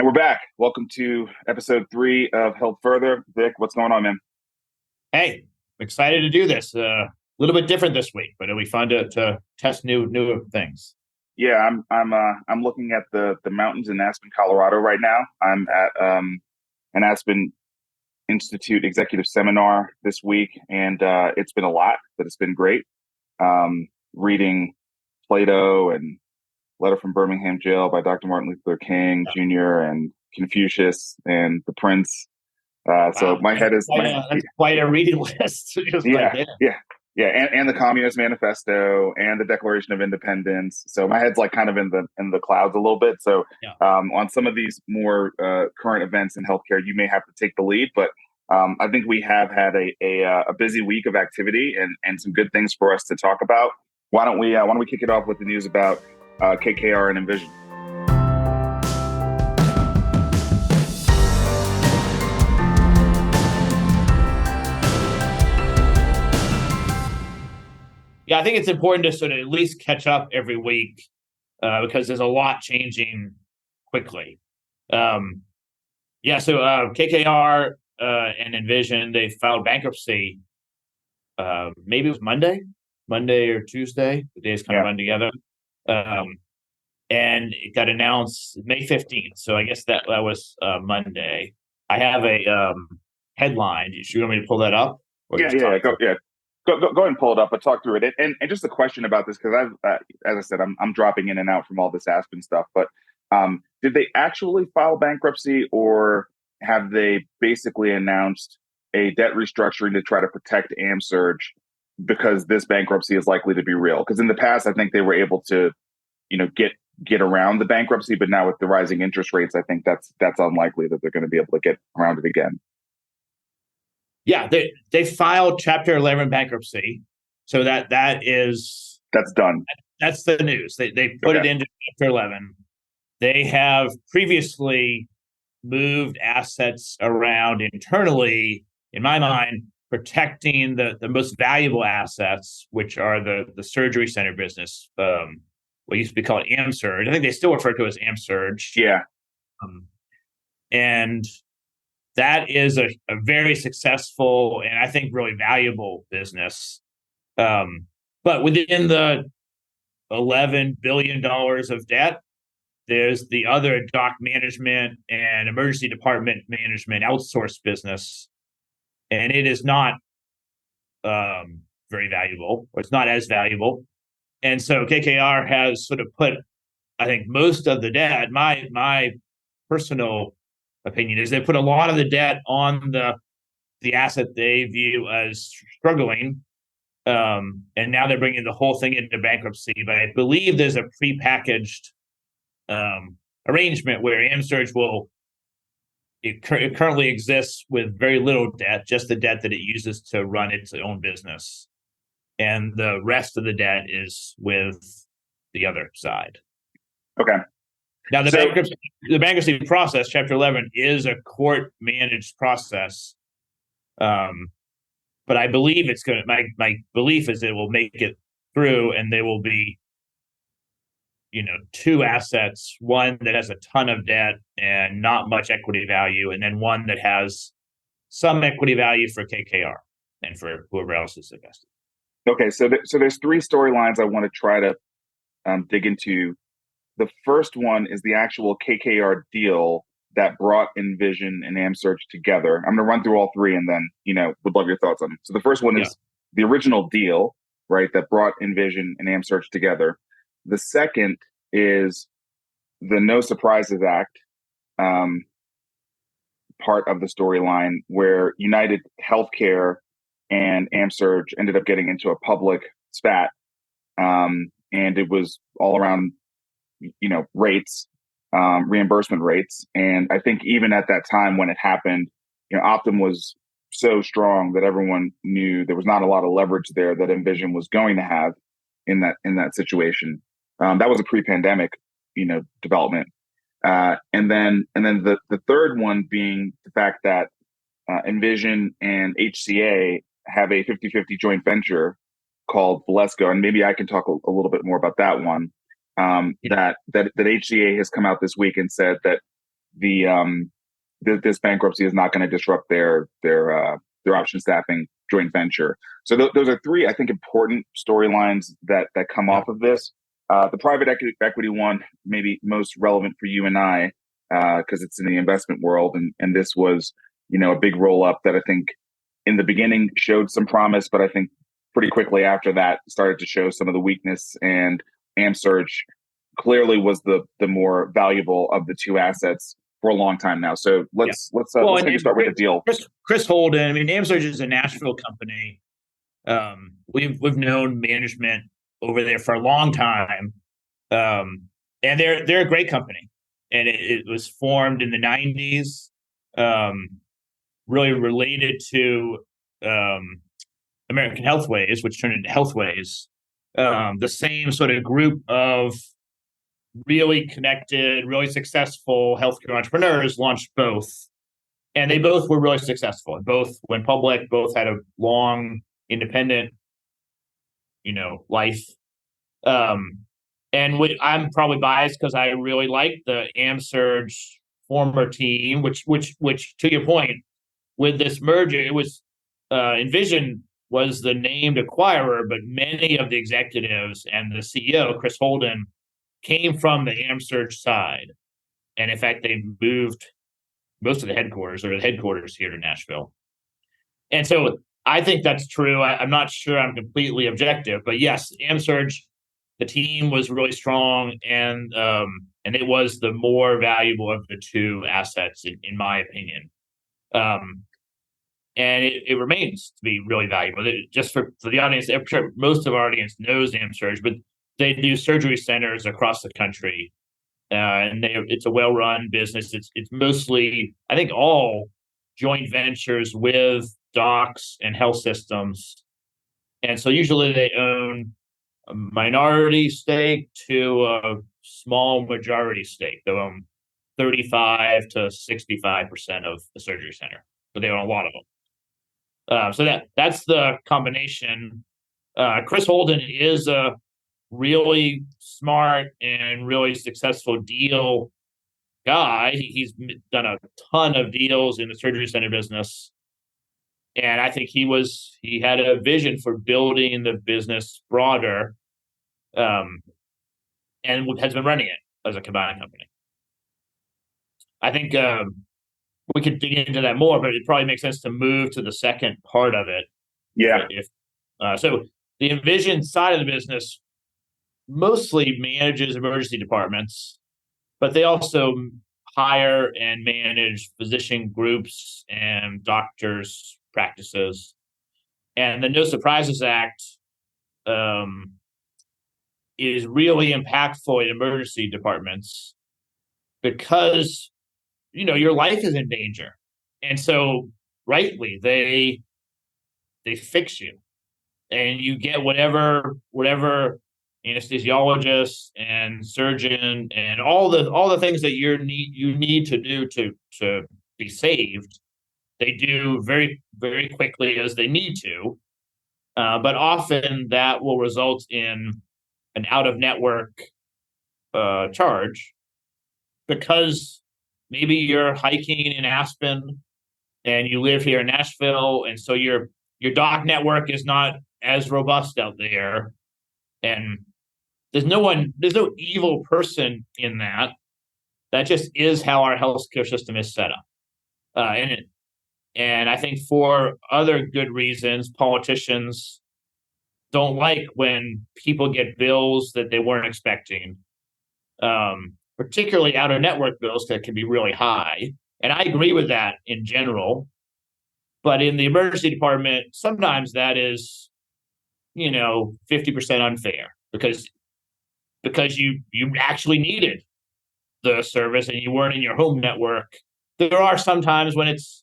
And we're back. Welcome to episode 3 of Help Further. Vic, what's going on, man? Hey, excited to do this. A little bit different this week, but it'll be fun to test new things. Yeah, I'm looking at the mountains in Aspen, Colorado right now. I'm at an Aspen Institute executive seminar this week, and it's been a lot, but it's been great. Reading Plato and Letter from Birmingham Jail by Dr. Martin Luther King Jr. and Confucius and the Prince. So Wow, my head is that's quite a reading list. Just right yeah, there. yeah, yeah, and the Communist Manifesto and the Declaration of Independence. So my head's like kind of in the clouds a little bit. So Yeah. on some of these more current events in healthcare, you may have to take the lead, but I think we have had a busy week of activity and some good things for us to talk about. Why don't we kick it off with the news about KKR and Envision? Yeah, I think it's important to sort of at least catch up every week because there's a lot changing quickly. Um, so KKR and Envision, they filed bankruptcy. Maybe it was Monday or Tuesday. The days kind of Yeah. run together. And it got announced May 15th. So I guess that was Monday. I have a headline. Do you want me to pull that up? Or Yeah, just yeah, talk go, through it? yeah. Go ahead and pull it up, but talk through it. And just a question about this, because as I said, I'm dropping in and out from all this Aspen stuff. But did they actually file bankruptcy, or have they basically announced a debt restructuring to try to protect AmSurge because this bankruptcy is likely to be real? Because in the past, I think they were able to, get around the bankruptcy, but now with the rising interest rates, I think that's unlikely that they're going to be able to get around it again. Yeah, they filed Chapter 11 bankruptcy. So That's done. that's the news. They put Okay. it into Chapter 11. They have previously moved assets around internally, in my mind, protecting the most valuable assets, which are the surgery center business. What used to be called AmSurge. I think they still refer to it as AmSurge. Yeah. Um, and that is a very successful and I think really valuable business. But within the $11 billion of debt, there's the other doc management and emergency department management outsourced business, and it is not very valuable, or it's not as valuable. And so KKR has sort of put, I think, most of the debt. My personal opinion is they put a lot of the debt on the asset they view as struggling, and now they're bringing the whole thing into bankruptcy. But I believe there's a prepackaged arrangement where AmSurge it currently exists with very little debt, just the debt that it uses to run its own business, and the rest of the debt is with the other side. Okay. Now, So the bankruptcy process, Chapter 11, is a court managed process. But I believe it's going to, my belief is it will make it through, and there will be, two assets, one that has a ton of debt and not much equity value, and then one that has some equity value for KKR and for whoever else is invested. okay, so there's 3 storylines I want to try to dig into. The first one is the actual KKR deal that brought Envision and AmSurge together. I'm going to run through all 3 and then, would love your thoughts on them. So the first one is the original deal, right, that brought Envision and AmSurge together. The second is the No Surprises Act part of the storyline where United Healthcare and AmSurge ended up getting into a public spat. And it was all around rates, reimbursement rates. And I think even at that time when it happened, Optum was so strong that everyone knew there was not a lot of leverage there that Envision was going to have in that situation. That was a pre-pandemic, development. And then the third one being the fact that Envision and HCA have a 50-50 joint venture called Valesco. And maybe I can talk a little bit more about that one. That HCA has come out this week and said that this bankruptcy is not going to disrupt their option staffing joint venture. So those are three, I think, important storylines that come Yeah. off of this. The private equity one, maybe most relevant for you and I, because it's in the investment world, and this was, a big roll up that I think in the beginning showed some promise, but I think pretty quickly after that started to show some of the weakness. And AmSurge clearly was the more valuable of the two assets for a long time now. So let's maybe start with the deal. Chris Holden. I mean, AmSurge is a Nashville company. We've known management over there for a long time, and they're a great company. And it was formed in the '90s, really related to American Healthways, which turned into Healthways. The same sort of group of really connected, really successful healthcare entrepreneurs launched both. And they both were really successful. Both went public, both had a long, independent, life. And I'm probably biased because I really like the AmSurge former team, which to your point, with this merger, it was Envision was the named acquirer, but many of the executives and the CEO, Chris Holden, came from the AmSurge side. And in fact, they moved most of the headquarters here to Nashville. And so I think that's true. I'm not sure I'm completely objective, but yes, AmSurge, the team was really strong, and it was the more valuable of the two assets, in my opinion. And it remains to be really valuable. Just for the audience, I'm sure most of our audience knows AmSurge, but they do surgery centers across the country, and it's a well-run business. It's mostly, I think, all joint ventures with docs and health systems, and so usually they own a minority stake to a small majority stake. They own 35 to 65% of the surgery center, but they own a lot of them. So that's the combination. Chris Holden is a really smart and really successful deal guy. He's done a ton of deals in the surgery center business. And I think he had a vision for building the business broader, and has been running it as a combined company. I think we could dig into that more, but it probably makes sense to move to the second part of it. Yeah. So the Envision side of the business mostly manages emergency departments, but they also hire and manage physician groups and doctors' practices. And the No Surprises Act is really impactful in emergency departments because, your life is in danger. And so rightly, they fix you, and you get whatever anesthesiologist and surgeon and all the things that you need to do to be saved. They do very, very quickly as they need to, but often that will result in an out-of-network charge, because maybe you're hiking in Aspen and you live here in Nashville, and so your doc network is not as robust out there, and there's no evil person in that. That just is how our healthcare system is set up, and I think for other good reasons, politicians don't like when people get bills that they weren't expecting, particularly out-of-network bills that can be really high. And I agree with that in general. But in the emergency department, sometimes that is, 50% unfair because you actually needed the service and you weren't in your home network. There are some times when it's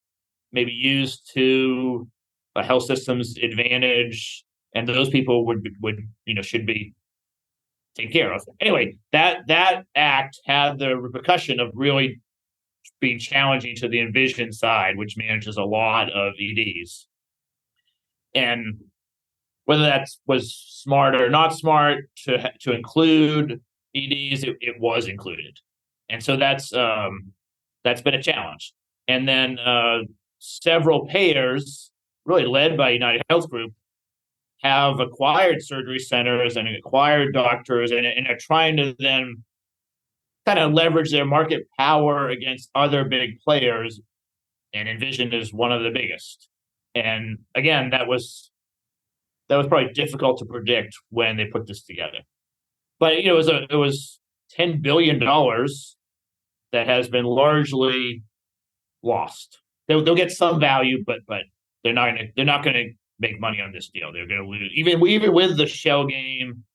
maybe used to a health system's advantage, and those people would should be taken care of. Anyway, that act had the repercussion of really being challenging to the Envision side, which manages a lot of EDs. And whether that was smart or not smart to include EDs, it was included. And so that's That's been a challenge. And then several payers, really led by United Health Group, have acquired surgery centers and acquired doctors, and are trying to then kind of leverage their market power against other big players. And Envision is one of the biggest. And again, that was probably difficult to predict when they put this together. But it was $10 billion that has been largely lost. They'll get some value, but they're not gonna make money on this deal. They're gonna lose even with the shell game.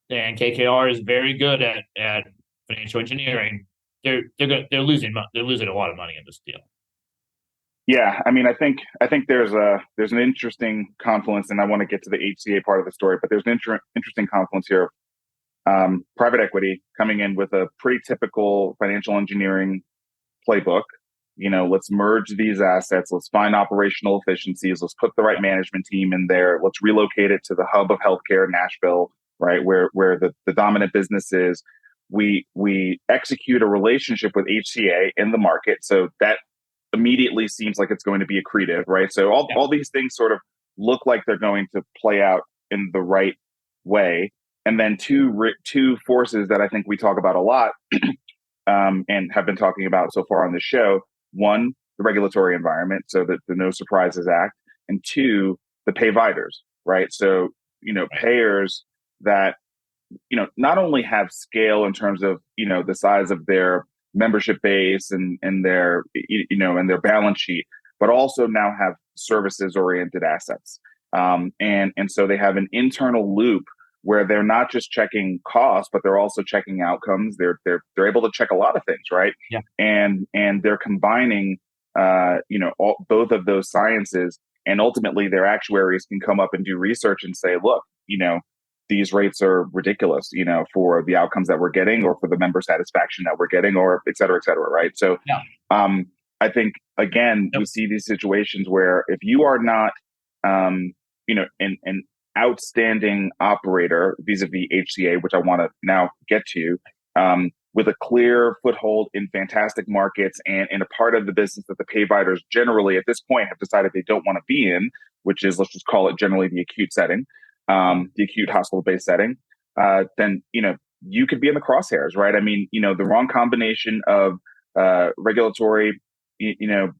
And KKR is very good at financial engineering. They're losing a lot of money in this deal. Yeah, I mean, I think there's an interesting confluence, and I want to get to the HCA part of the story, but there's an interesting confluence here. Private equity coming in with a pretty typical financial engineering playbook. Let's merge these assets. Let's find operational efficiencies. Let's put the right management team in there. Let's relocate it to the hub of healthcare, Nashville, right, where the dominant business is. We execute a relationship with HCA in the market, so that immediately seems like it's going to be accretive, right? So all these things sort of look like they're going to play out in the right way. And then two forces that I think we talk about a lot and have been talking about so far on the show. One, the regulatory environment, so that the No Surprises Act, and two, the payviders, right? So, payers that, not only have scale in terms of, the size of their membership base and their, and their balance sheet, but also now have services oriented assets. And so they have an internal loop where they're not just checking costs, but they're also checking outcomes. They're able to check a lot of things, right? Yeah. And they're combining, both of those sciences, and ultimately their actuaries can come up and do research and say, look, these rates are ridiculous, for the outcomes that we're getting, or for the member satisfaction that we're getting, or et cetera, right? So, I think again, we see these situations where if you are not, an outstanding operator vis-a-vis HCA, which I want to now get to, with a clear foothold in fantastic markets and in a part of the business that the payviders generally at this point have decided they don't want to be in, which is, let's just call it generally the acute setting, the acute hospital-based setting, then, you could be in the crosshairs, right? I mean, the wrong combination of regulatory, agendas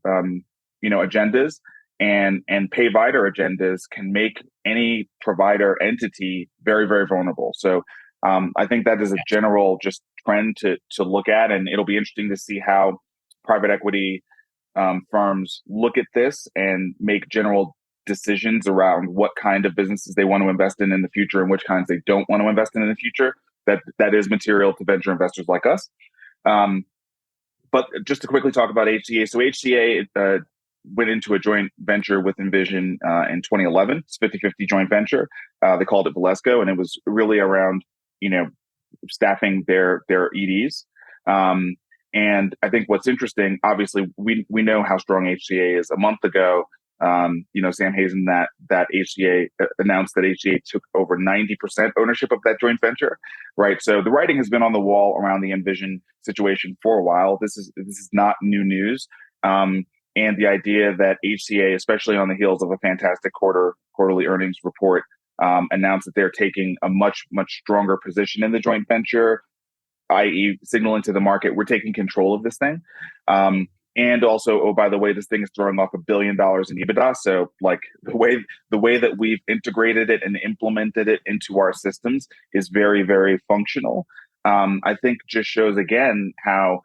and payvider agendas can make any provider entity very, very vulnerable. So I think that is a general just trend to look at, and it'll be interesting to see how private equity firms look at this and make general decisions around what kind of businesses they want to invest in the future and which kinds they don't want to invest in the future. That is material to venture investors like us. But just to quickly talk about HCA. So HCA went into a joint venture with Envision in 2011. It's 50-50 joint venture. They called it Valesco, and it was really around, staffing their EDs. And I think what's interesting, obviously, we know how strong HCA is. A month ago, Sam Hazen, that HCA announced that HCA took over 90% ownership of that joint venture, right? So the writing has been on the wall around the Envision situation for a while. This is not new news. And the idea that HCA, especially on the heels of a fantastic quarterly earnings report, announced that they're taking a much, much stronger position in the joint venture, i.e. signaling to the market, we're taking control of this thing. And also, oh, by the way, this thing is throwing off $1 billion in EBITDA. So like the way that we've integrated it and implemented it into our systems is very, very functional. I think just shows again how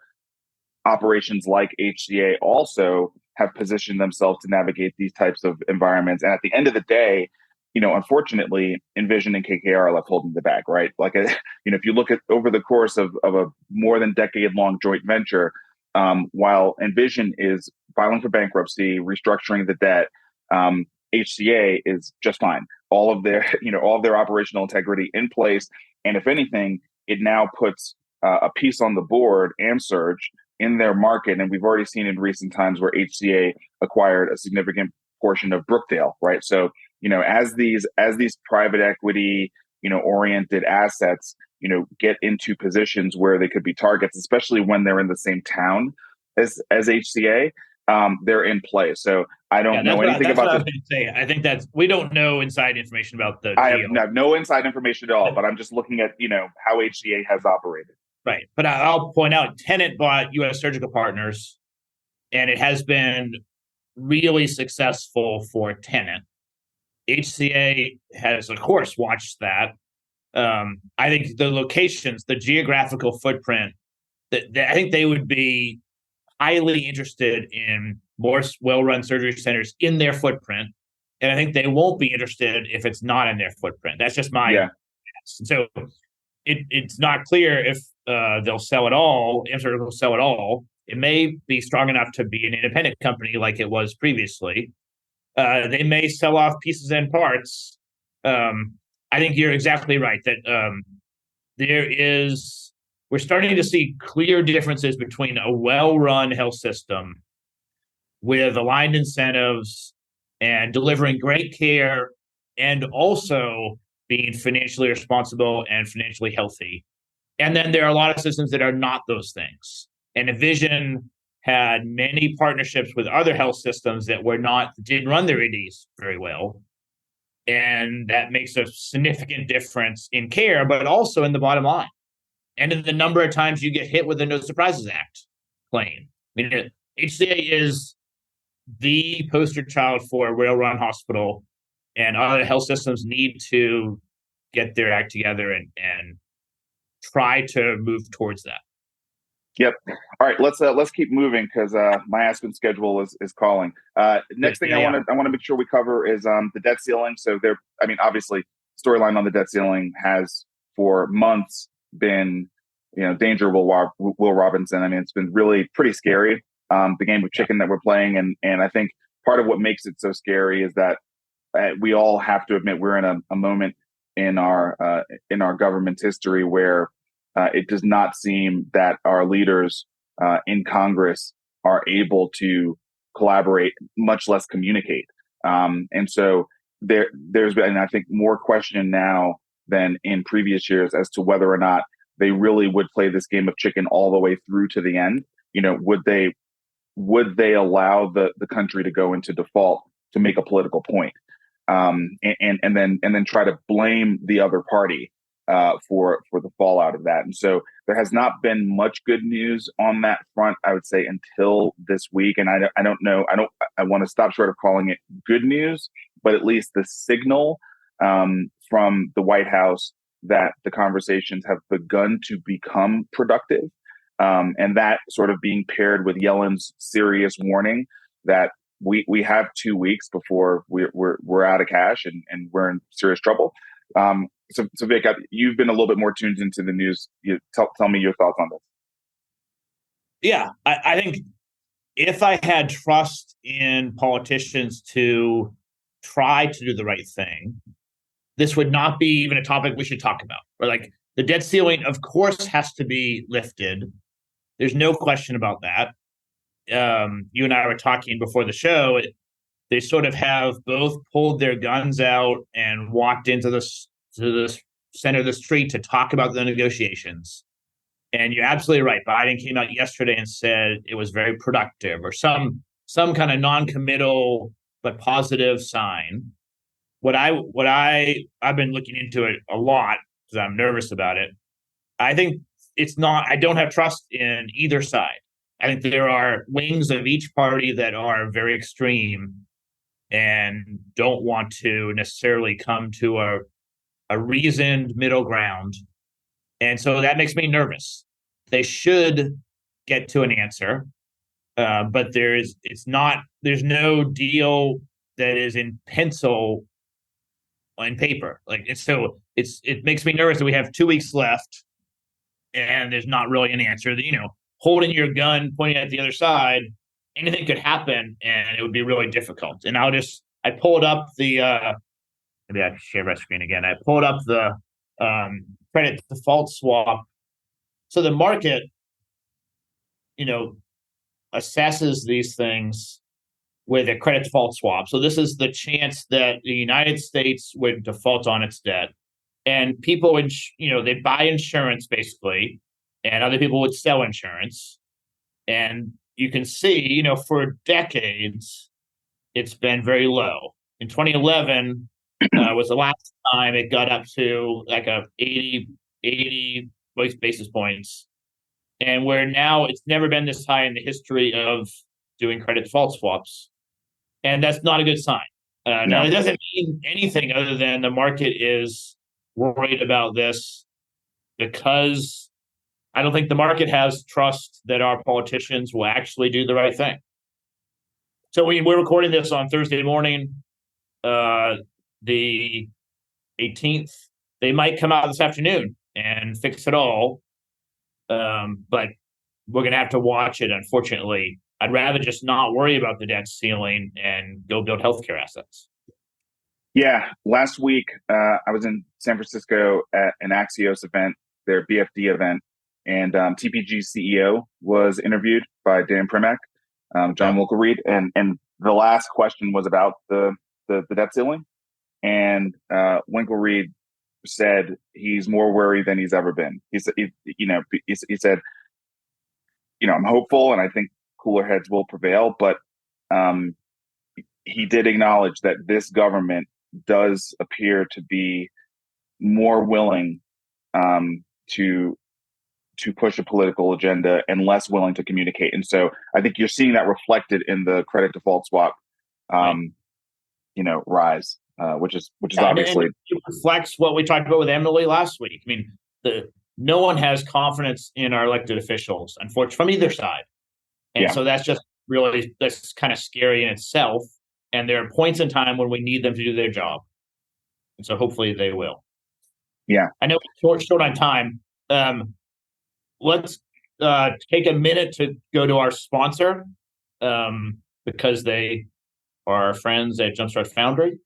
operations like HCA also have positioned themselves to navigate these types of environments. And at the end of the day, unfortunately, Envision and KKR are left holding the bag, right? Like, if you look at over the course of a more than decade-long joint venture, while Envision is filing for bankruptcy, restructuring the debt, HCA is just fine. All of their operational integrity in place, and if anything, it now puts a piece on the board, AmSurge, in their market, and we've already seen in recent times where HCA acquired a significant portion of Brookdale, right? So, as these private equity, oriented assets, get into positions where they could be targets, especially when they're in the same town, as HCA, they're in play. So I Yeah, don't know anything that's about what I this. was going to say. I think we don't know inside information about the I deal. have no inside information at all, but I'm just looking at, how HCA has operated. Right. But I'll point out Tenet bought US Surgical Partners, and it has been really successful for Tenet. HCA has, of course, watched that. I think the locations, the geographical footprint, I think they would be highly interested in more well-run surgery centers in their footprint. And I think they won't be interested if it's not in their footprint. That's just my Yeah. guess. So it's not clear if they'll sell it all, Amsterdam will sell it all. It may be strong enough to be an independent company like it was previously. They may sell off pieces and parts. I think you're exactly right that we're starting to see clear differences between a well-run health system with aligned incentives and delivering great care and also being financially responsible and financially healthy. And then there are a lot of systems that are not those things. And Envision had many partnerships with other health systems that didn't run their EDs very well. And that makes a significant difference in care, but also in the bottom line. And in the number of times you get hit with the No Surprises Act claim. I mean, HCA is the poster child for a well-run hospital, and other health systems need to get their act together and try to move towards that. Yep. All right. Let's keep moving because my Aspen schedule is calling. Next thing I want to make sure we cover is the debt ceiling. So obviously, storyline on the debt ceiling has for months been, danger Will Robinson. I mean, it's been really pretty scary. The game of chicken that we're playing, and I think part of what makes it so scary is that we all have to admit we're in a moment in our government's history where it does not seem that our leaders in Congress are able to collaborate, much less communicate. And so there's been, I think, more question now than in previous years as to whether or not they really would play this game of chicken all the way through to the end. Would they allow the country to go into default to make a political point, and then try to blame the other party for the fallout of that? And so there has not been much good news on that front, I would say, until this week. And I don't know. I want to stop short of calling it good news, but at least the signal from the White House that the conversations have begun to become productive. And that sort of being paired with Yellen's serious warning that we have 2 weeks before we're out of cash and we're in serious trouble. So Vic, you've been a little bit more tuned into the news. Tell me your thoughts on this. Yeah, I think if I had trust in politicians to try to do the right thing, this would not be even a topic we should talk about. Or like the debt ceiling, of course, has to be lifted. There's no question about that. You and I were talking before the show. They sort of have both pulled their guns out and walked into the center of the street to talk about the negotiations. And you're absolutely right. Biden came out yesterday and said it was very productive, or some kind of non-committal but positive sign. I've been looking into it a lot because I'm nervous about it. I think I don't have trust in either side. I think there are wings of each party that are very extreme and don't want to necessarily come to a reasoned middle ground. And so that makes me nervous. They should get to an answer, but there's no deal that is in pencil on paper. It makes me nervous that we have 2 weeks left and there's not really an answer. Holding your gun, pointing at the other side, anything could happen, and it would be really difficult. And I pulled up the maybe I share my screen again. I pulled up the credit default swap. So the market, assesses these things with a credit default swap. So this is the chance that the United States would default on its debt, and people they buy insurance basically, and other people would sell insurance, and you can see, for decades, it's been very low. In 2011 was the last time it got up to like a 80 basis points. And where now it's never been this high in the history of doing credit default swaps. And that's not a good sign. Now, No. it doesn't mean anything other than the market is worried about this because I don't think the market has trust that our politicians will actually do the right thing. So we're recording this on Thursday morning, the 18th. They might come out this afternoon and fix it all. But we're going to have to watch it, unfortunately. I'd rather just not worry about the debt ceiling and go build healthcare assets. Yeah. Last week, I was in San Francisco at an Axios event, their BFD event, and TPG's CEO was interviewed by Dan Primack, John Winkelried, and the last question was about the debt ceiling. And Winkelried said he's more worried than he's ever been. He said, he said, I'm hopeful, and I think cooler heads will prevail. But he did acknowledge that this government does appear to be more willing to push a political agenda and less willing to communicate. And so I think you're seeing that reflected in the credit default swap, rise, which is obviously and it reflects what we talked about with Emily last week. I mean, no one has confidence in our elected officials, unfortunately, from either side. And so that's kind of scary in itself. And there are points in time when we need them to do their job. And so hopefully they will. Yeah. I know we're short on time. Let's take a minute to go to our sponsor because they are our friends at Jumpstart Foundry.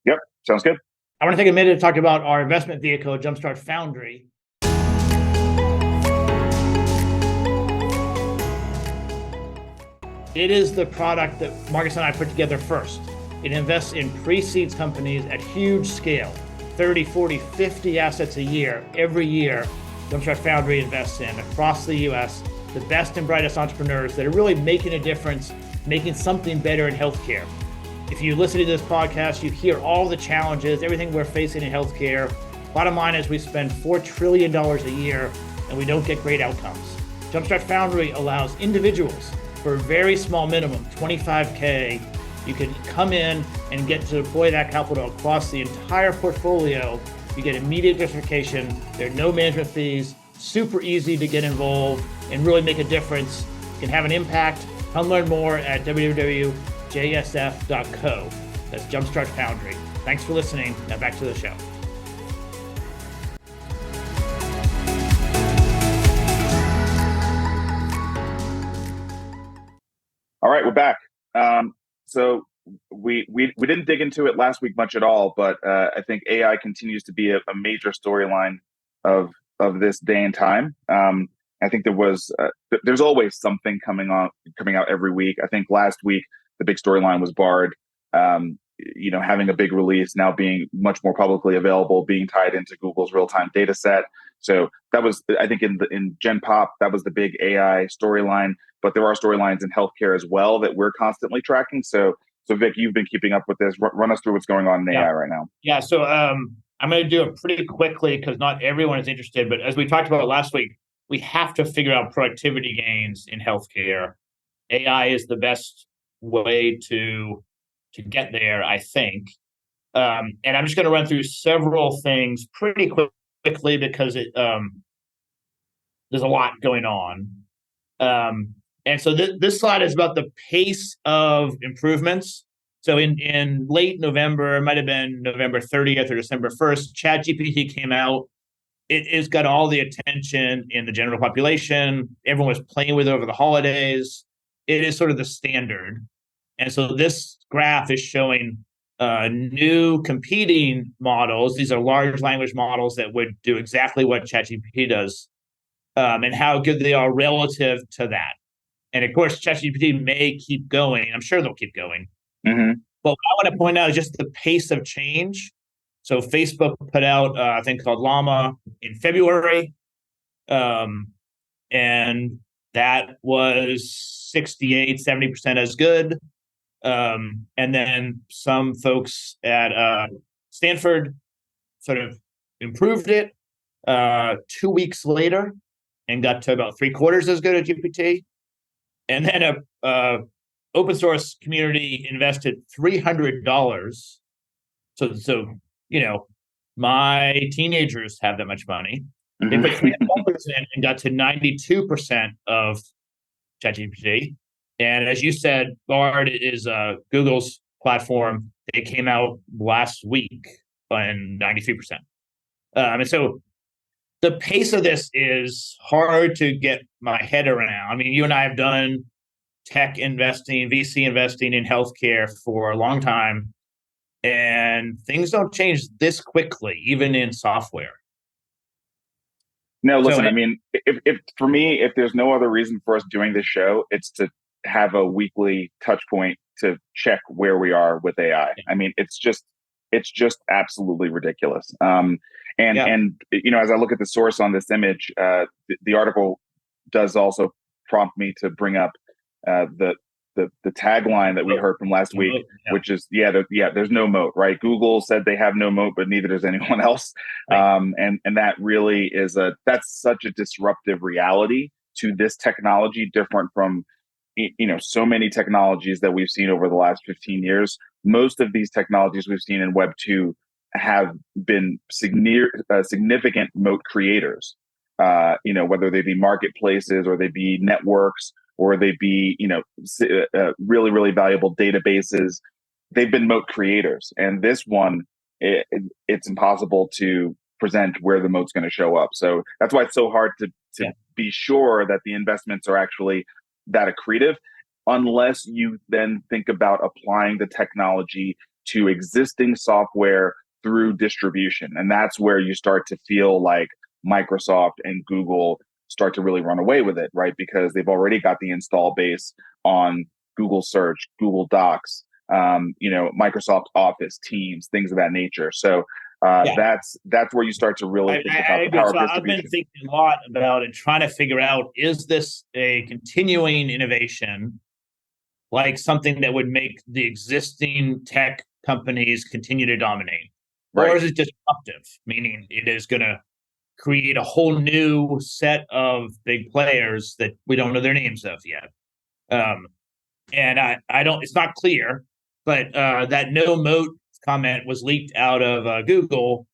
Yep. Sounds good. I want to take a minute to talk about our investment vehicle, Jumpstart Foundry. It is the product that Marcus and I put together first. It invests in pre-seed companies at huge scale, 30, 40, 50 assets a year. Every year, Jumpstart Foundry invests in, across the U.S., the best and brightest entrepreneurs that are really making a difference, making something better in healthcare. If you listen to this podcast, you hear all the challenges, everything we're facing in healthcare. Bottom line is we spend $4 trillion a year and we don't get great outcomes. Jumpstart Foundry allows individuals for a very small minimum, $25K, you can come in and get to deploy that capital across the entire portfolio. You get immediate justification. There are no management fees, super easy to get involved and really make a difference. You can have an impact. Come learn more at www.jsf.co. That's Jumpstart Foundry. Thanks for listening. Now back to the show. All right, we're back. So we didn't dig into it last week much at all, but I think AI continues to be a major storyline of this day and time. I think there's always something coming out every week. I think last week the big storyline was Bard, having a big release, now being much more publicly available, being tied into Google's real-time data set. So that was, I think, in Gen Pop, that was the big AI storyline. But there are storylines in healthcare as well that we're constantly tracking. So Vic, you've been keeping up with this. Run us through what's going on in AI right now. Yeah. So I'm going to do it pretty quickly because not everyone is interested. But as we talked about last week, we have to figure out productivity gains in healthcare. AI is the best way to get there, I think. And I'm just going to run through several things pretty quickly because there's a lot going on. And so this slide is about the pace of improvements. So in late November, it might have been November 30th or December 1st, ChatGPT came out. It has got all the attention in the general population. Everyone was playing with it over the holidays. It is sort of the standard. And so this graph is showing new competing models. These are large language models that would do exactly what ChatGPT does, and how good they are relative to that. And of course, ChatGPT may keep going. I'm sure they'll keep going. Mm-hmm. But what I want to point out is just the pace of change. So Facebook put out a thing called Llama in February. And that was 68, 70% as good. And then some folks at Stanford sort of improved it 2 weeks later and got to about 3/4 as good as GPT. And then a open source community invested $300. So my teenagers have that much money. They put $300 in and got to 92% of ChatGPT. And as you said, Bard is Google's platform. They came out last week on 93%. And so the pace of this is hard to get my head around. I mean, you and I have done tech investing, VC investing in healthcare for a long time, and things don't change this quickly, even in software. No, listen, I mean, if for me, if there's no other reason for us doing this show, it's to have a weekly touch point to check where we are with AI. I mean, it's just absolutely ridiculous. And as I look at the source on this image, the article does also prompt me to bring up the tagline that we heard from last week, which is there's no moat, right? Google said they have no moat, but neither does anyone else. Right. And that really is that's such a disruptive reality to this technology, different from so many technologies that we've seen over the last 15 years. Most of these technologies we've seen in Web 2 have been significant moat creators, whether they be marketplaces or they be networks or they be, really, really valuable databases. They've been moat creators. And this one, it's impossible to present where the moat's going to show up. So that's why it's so hard to be sure that the investments are actually that accretive, unless you then think about applying the technology to existing software through distribution. And that's where you start to feel like Microsoft and Google start to really run away with it, right? Because they've already got the install base on Google Search, Google Docs, Microsoft Office, Teams, things of that nature. So that's where you start to really think about the power of distribution. I've been thinking a lot about it, trying to figure out, is this a continuing innovation, like something that would make the existing tech companies continue to dominate? Right. Or is it disruptive, meaning it is going to create a whole new set of big players that we don't know their names of yet? And I don't, it's not clear, but that no moat comment was leaked out of Google.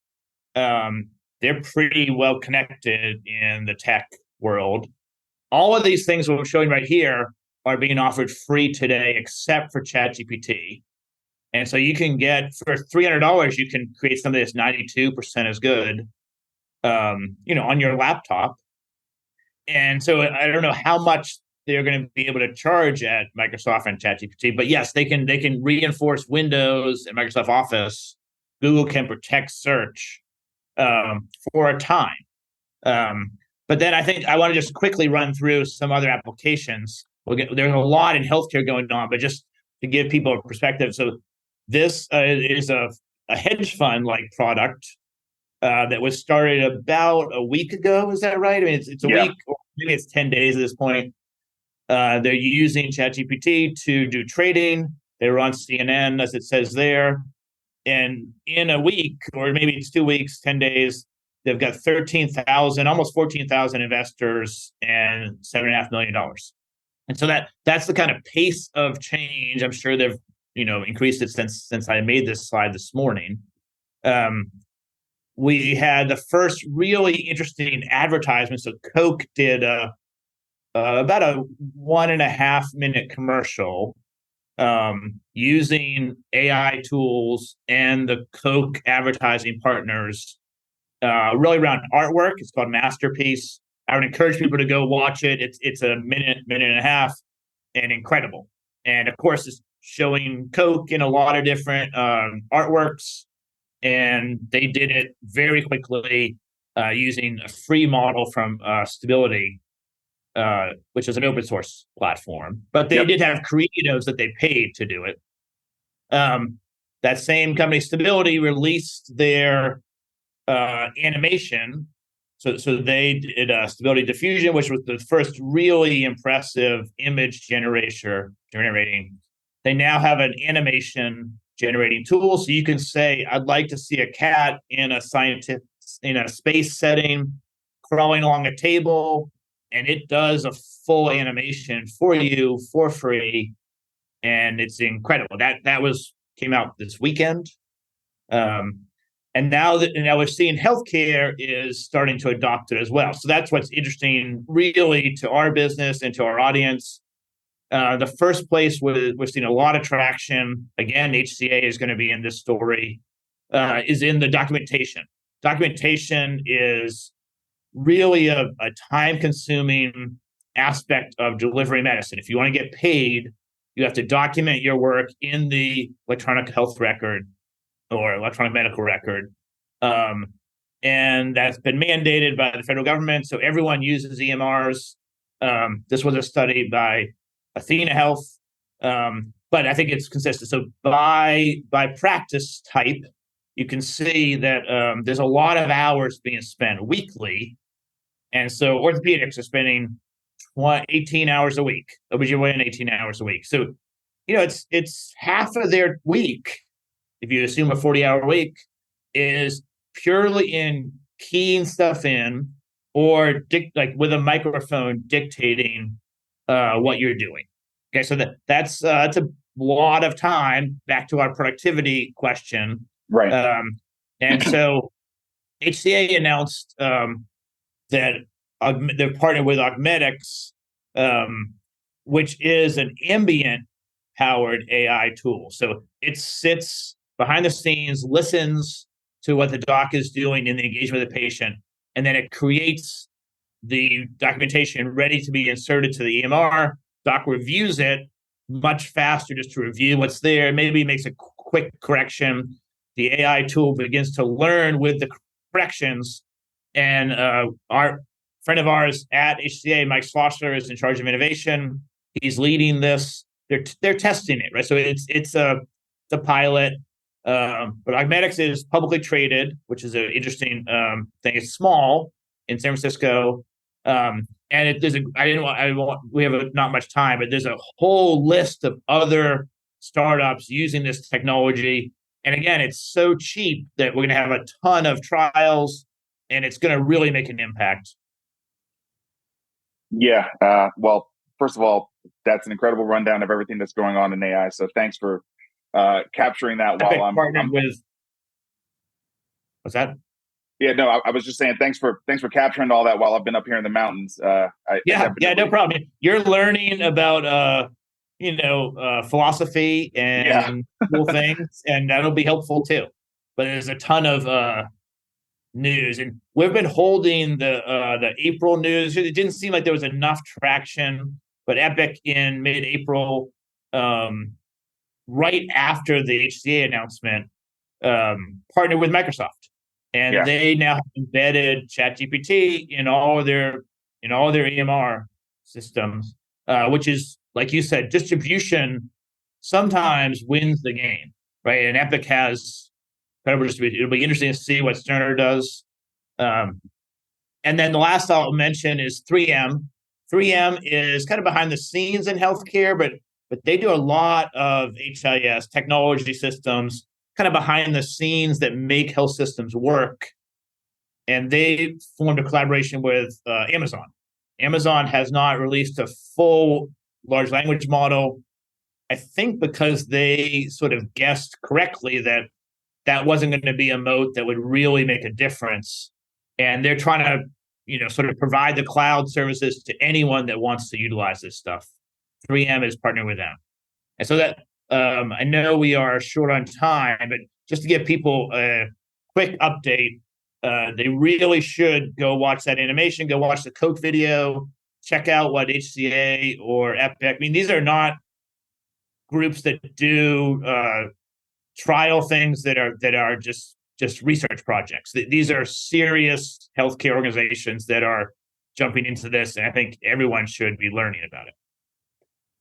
They're pretty well connected in the tech world. All of these things we're showing right here are being offered free today, except for ChatGPT. And so you can get, for $300, you can create something that's 92% as good, on your laptop. And so I don't know how much they're going to be able to charge at Microsoft and ChatGPT, but yes, they can reinforce Windows and Microsoft Office. Google can protect search for a time. But then I think I want to just quickly run through some other applications. There's a lot in healthcare going on, but just to give people a perspective. So this is a hedge fund like product that was started about a week ago. Is that right? I mean, it's a week, or maybe it's 10 days at this point. They're using ChatGPT to do trading. They were on CNN, as it says there. And in a week, or maybe it's 2 weeks, 10 days, they've got 13,000, almost 14,000 investors and $7.5 million. And so that's the kind of pace of change. I'm sure they've increased it since I made this slide this morning. We had the first really interesting advertisement. So Coke did about a 1.5 minute commercial using AI tools and the Coke advertising partners, really around artwork. It's called Masterpiece. I would encourage people to go watch it. It's a minute and a half, and incredible. And of course, it's showing Coke in a lot of different artworks. And they did it very quickly using a free model from Stability, which is an open source platform. But they did have creatives that they paid to do it. That same company, Stability, released their animation. So they did stability diffusion, which was the first really impressive image generating. They now have an animation generating tool, so you can say, "I'd like to see a cat in a space setting, crawling along a table," and it does a full animation for you for free, and it's incredible. That was came out this weekend. And now we're seeing healthcare is starting to adopt it as well. So that's what's interesting, really, to our business and to our audience. The first place where we're seeing a lot of traction, again, HCA is going to be in this story, is in the documentation. Documentation is really a time-consuming aspect of delivering medicine. If you want to get paid, you have to document your work in the electronic health record or electronic medical record. And that's been mandated by the federal government. So everyone uses EMRs. This was a study by Athena Health, but I think it's consistent. So by practice type, you can see that there's a lot of hours being spent weekly. And so orthopedics are spending 18 hours a week. OBGYN 18 hours a week. So, it's half of their week, if you assume a 40-hour week, is purely in keying stuff in or like with a microphone dictating what you're doing. Okay, so that's a lot of time. Back to our productivity question, Right. And so HCA announced that they're partnered with Augmedix, which is an ambient powered AI tool. So it sits behind the scenes, listens to what the doc is doing in the engagement of the patient, and then it creates the documentation ready to be inserted to the EMR. Doc reviews it much faster just to review what's there, maybe makes a quick correction. The AI tool begins to learn with the corrections, and our friend of ours at HCA, Mike Schlosser, is in charge of innovation. He's leading this. They're testing it, right? So it's a pilot. But Augmedix is publicly traded, which is an interesting thing. It's small in San Francisco, and we have not much time, but there's a whole list of other startups using this technology. And again, it's so cheap that we're going to have a ton of trials, and it's going to really make an impact. Yeah. Well, first of all, that's an incredible rundown of everything that's going on in AI. So thanks for capturing that while I'm partnered with. What's that? Yeah, no, I was just saying thanks for capturing all that while I've been up here in the mountains. No problem. You're learning about philosophy and cool things, and that'll be helpful too. But there's a ton of news, and we've been holding the April news. It didn't seem like there was enough traction, but Epic in mid-April, right after the HCA announcement, partnered with Microsoft. And they now have embedded ChatGPT in all their EMR systems, which is, like you said, distribution sometimes wins the game, right? And Epic has incredible distribution. It'll be interesting to see what Cerner does. And then the last I'll mention is 3M. 3M is kind of behind the scenes in healthcare, but they do a lot of HIS technology systems, kind of behind the scenes that make health systems work. And they formed a collaboration with Amazon. Amazon has not released a full large language model, I think because they sort of guessed correctly that wasn't going to be a moat that would really make a difference. And they're trying to, sort of provide the cloud services to anyone that wants to utilize this stuff. 3M is partnering with them. And so that, I know we are short on time, but just to give people a quick update, they really should go watch that animation, go watch the Coke video, check out what HCA or Epic. I mean, these are not groups that do trial things that are just research projects. These are serious healthcare organizations that are jumping into this, and I think everyone should be learning about it.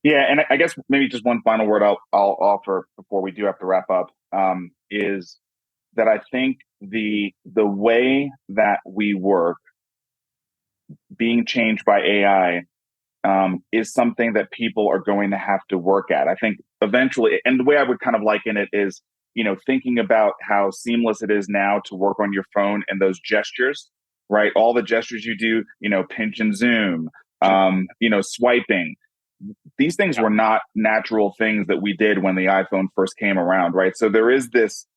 Yeah, and I guess maybe just one final word I'll offer before we do have to wrap up is that I think the way that we work being changed by AI is something that people are going to have to work at. I think eventually, and the way I would kind of liken it is, thinking about how seamless it is now to work on your phone and those gestures, right? All the gestures you do, pinch and zoom, swiping. These things were not natural things that we did when the iPhone first came around, right? So there's this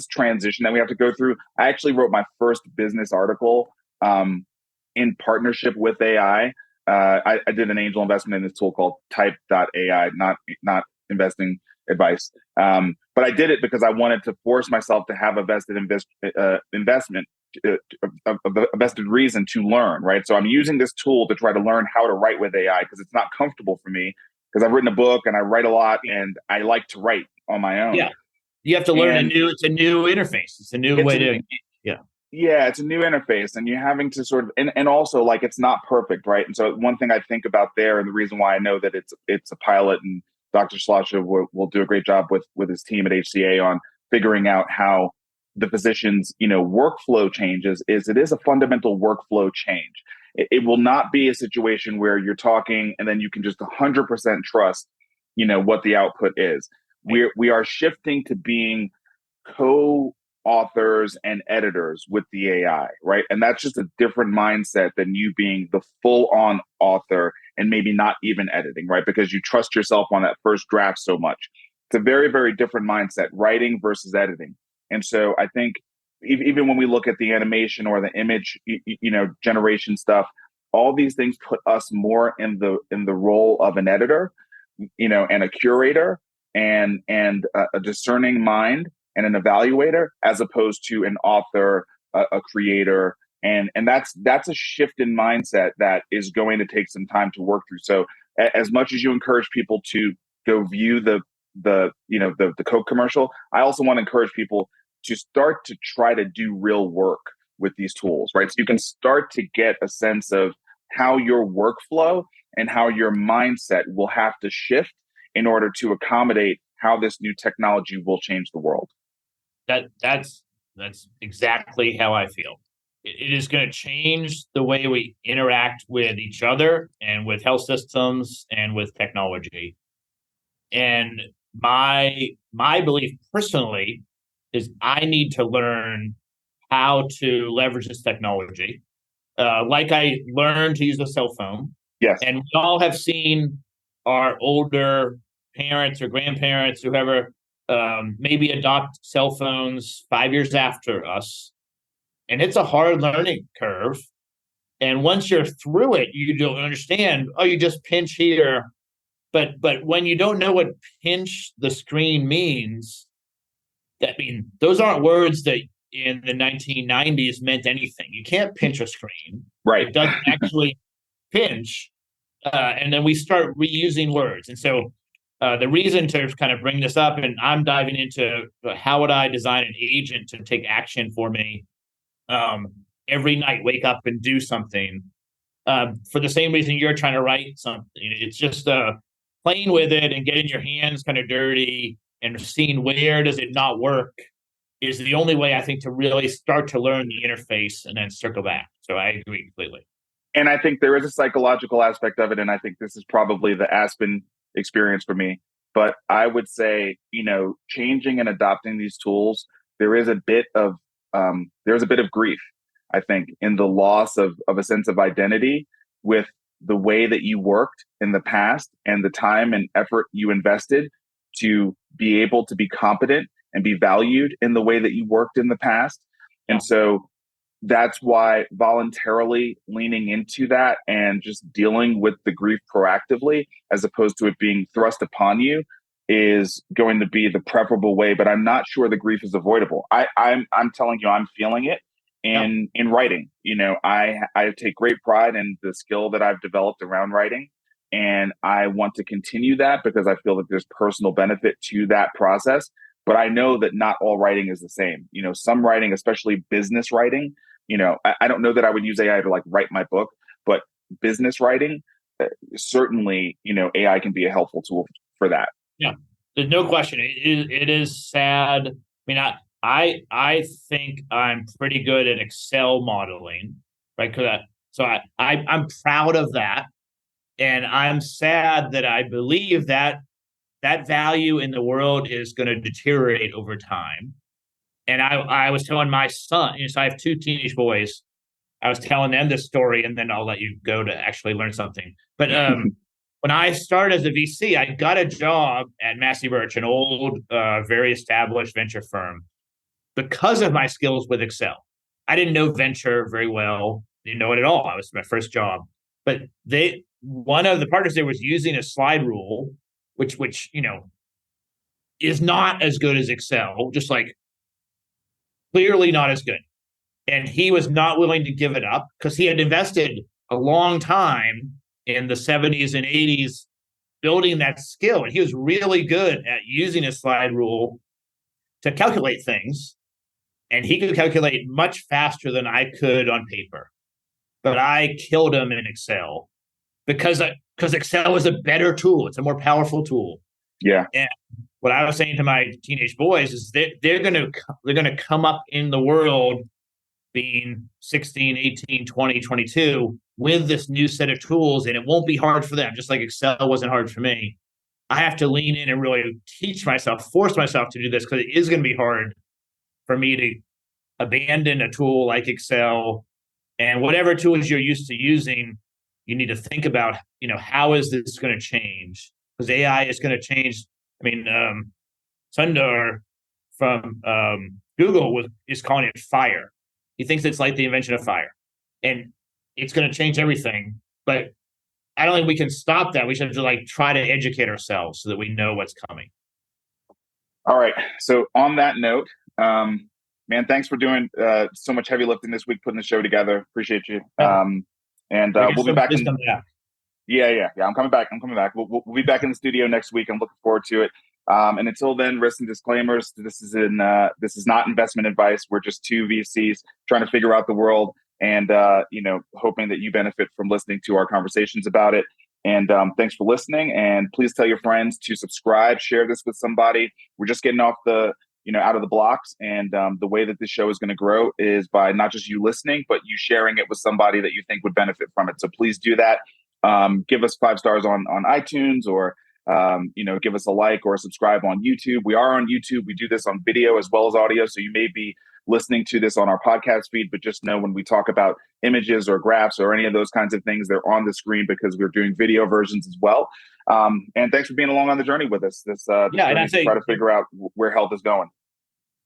transition that we have to go through. I actually wrote my first business article um, in partnership with AI. I did an angel investment in this tool called Type.ai, not investing advice. But I did it because I wanted to force myself to have a vested investment, a vested reason to learn, right? So I'm using this tool to try to learn how to write with AI because it's not comfortable for me because I've written a book and I write a lot and I like to write on my own. Yeah. You have to learn it's a new interface. It's a new way to, yeah. Yeah, it's a new interface and you're having to sort of, and also like it's not perfect, right? And so one thing I think about there, and the reason why I know that it's a pilot, and Dr. Schlasha will do a great job with his team at HCA on figuring out how the physician's, workflow changes, is it is a fundamental workflow change. It will not be a situation where you're talking and then you can just 100% trust, what the output is. We are shifting to being co-authors and editors with the AI, right? And that's just a different mindset than you being the full-on author and maybe not even editing, right? Because you trust yourself on that first draft so much. It's a very, very different mindset, writing versus editing. And so I think even when we look at the animation or the image, generation stuff, all these things put us more in the role of an editor, and a curator and a discerning mind and an evaluator, as opposed to an author, a creator, and that's a shift in mindset that is going to take some time to work through. So as much as you encourage people to go view the Coke commercial, I also want to encourage people to start to try to do real work with these tools, right? So you can start to get a sense of how your workflow and how your mindset will have to shift in order to accommodate how this new technology will change the world. That's exactly how I feel. It is going to change the way we interact with each other and with health systems and with technology. And my belief personally is I need to learn how to leverage this technology. Like I learned to use a cell phone. Yes. And we all have seen our older parents or grandparents, whoever, maybe adopt cell phones 5 years after us. And it's a hard learning curve. And once you're through it, you don't understand, oh, you just pinch here. But when you don't know what pinch the screen means, those aren't words that in the 1990s meant anything. You can't pinch a screen. Right. It doesn't actually pinch. And then we start reusing words. And so the reason to kind of bring this up, and I'm diving into how would I design an agent to take action for me every night, wake up and do something for the same reason you're trying to write something. It's just playing with it and getting your hands kind of dirty and seeing where does it not work is the only way I think to really start to learn the interface and then circle back. So I agree completely. And I think there is a psychological aspect of it. And I think this is probably the Aspen experience for me. But I would say, changing and adopting these tools, there is a bit of grief, I think, in the loss of a sense of identity with the way that you worked in the past and the time and effort you invested to be able to be competent and be valued in the way that you worked in the past. And so that's why voluntarily leaning into that and just dealing with the grief proactively, as opposed to it being thrust upon you, is going to be the preferable way. But I'm not sure the grief is avoidable. I'm telling you, I'm feeling it in writing. I take great pride in the skill that I've developed around writing, and I want to continue that because I feel that there's personal benefit to that process. But I know that not all writing is the same. Some writing, especially business writing, I don't know that I would use AI to like write my book, but business writing, certainly, AI can be a helpful tool for that. Yeah, there's no question. It is sad. I mean, I think I'm pretty good at Excel modeling, right? Because So I'm proud of that. And I'm sad that I believe that that value in the world is going to deteriorate over time. And I was telling my son, so I have two teenage boys. I was telling them this story, and then I'll let you go to actually learn something. But when I started as a VC, I got a job at Massey Birch, an old, very established venture firm, because of my skills with Excel. I didn't know venture very well, didn't know it at all. It was my first job. But one of the partners there was using a slide rule, which is not as good as Excel, just like clearly not as good. And he was not willing to give it up because he had invested a long time in the 70s and 80s building that skill. And he was really good at using a slide rule to calculate things. And he could calculate much faster than I could on paper. But I killed him in Excel because Excel is a better tool. It's a more powerful tool. Yeah. And what I was saying to my teenage boys is they're going to come up in the world being 16, 18, 20, 22 with this new set of tools, and it won't be hard for them, just like Excel wasn't hard for me. I have to lean in and really force myself to do this, because it is going to be hard for me to abandon a tool like Excel. And whatever tools you're used to using, you need to think about, how is this going to change? Because AI is going to change. I mean, Sundar from Google is calling it fire. He thinks it's like the invention of fire, and it's going to change everything. But I don't think we can stop that. We should have to try to educate ourselves so that we know what's coming. All right. So on that note, man, thanks for doing so much heavy lifting this week, putting the show together. Appreciate you. And we'll be back. Yeah. I'm coming back. We'll be back in the studio next week. I'm looking forward to it. And until then, risks and disclaimers. This is not investment advice. We're just two VCs trying to figure out the world, and hoping that you benefit from listening to our conversations about it. And thanks for listening. And please tell your friends to subscribe, share this with somebody. We're just getting off out of the blocks, and the way that this show is going to grow is by not just you listening, but you sharing it with somebody that you think would benefit from it. So please do that. Give us 5 stars on iTunes, or give us a like or subscribe on YouTube. We are on YouTube. We do this on video as well as audio. So you may be listening to this on our podcast feed, but just know when we talk about images or graphs or any of those kinds of things, they're on the screen because we're doing video versions as well. And thanks for being along on the journey with us. This journey to try to figure out where health is going.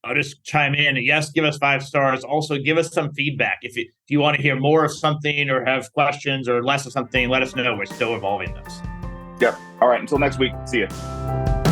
I'll just chime in. Yes, give us 5 stars. Also, give us some feedback. If you want to hear more of something or have questions or less of something, let us know. We're still evolving this. Yep. All right. Until next week. See you.